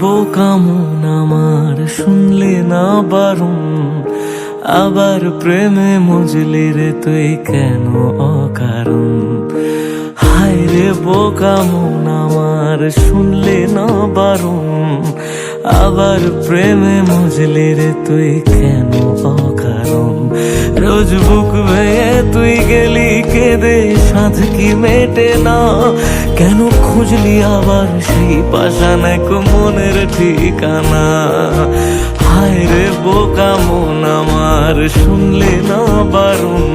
বোকা মন আমার শুনলে না বারণ, আবার প্রেমে মজলি রে তুই কেন অকারণ। হায় রে বোকা মন আমার শুনলে না বারণ, আবার প্রেমে মজলি রে তুই কেন অকারণ। রোজ বুক ভেঙে তুই গেলি কেঁদে সাধ কি মেটে না, কেন খুঁজলি আবার সেই পাষাণ এক মনের ঠিকানা। হায় রে বোকা মন আমার শুনলে না বারণ,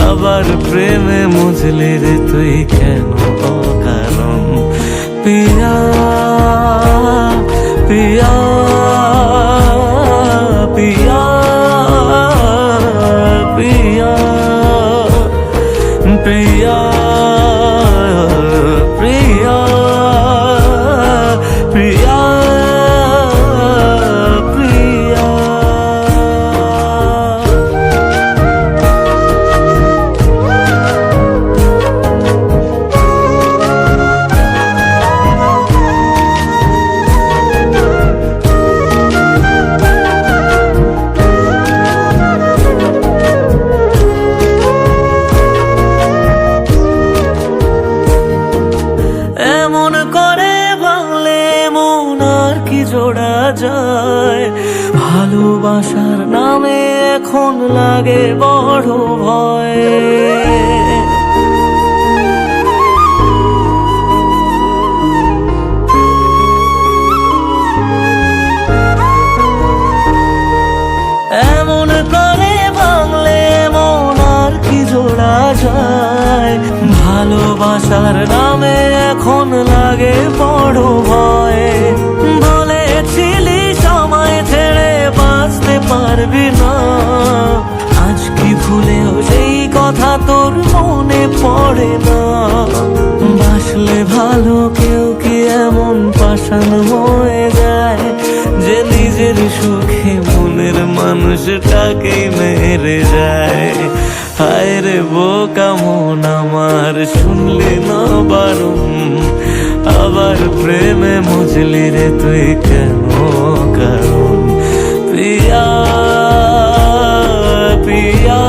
আবার প্রেমে মজলি রে তুই কেন অকারণ। পিয়া পিয়া পিয়া পিয়া পিয়া প্রিয়া প্রিয়া প্রিয়া। এমন করে ভাঙলে মন আর কি জোড়া যায়, ভালোবাসার নামে এখন লাগে বড় ভয়। এমন করে ভাঙলে মন আর কি জোড়া যায়, ভালোবাসার নামে এখন লাগে বড় ভয়। বলেছিলি সময় ছেড়ে বাঁচতে পারবি না, আজ কি ভুলেও সেই কথা তোর মনে পড়ে না। বাসলে ভালো কেউ কি এমন পাষাণ হয়ে যায়, যে নিজের সুখে মনের মানুষটাকেই মেরে যায়। হায় রে বোকা মন আমার শুনলে না বারণ, আবার প্রেমে মজলি রে তুই কেন কারণ। পিয়া পিয়া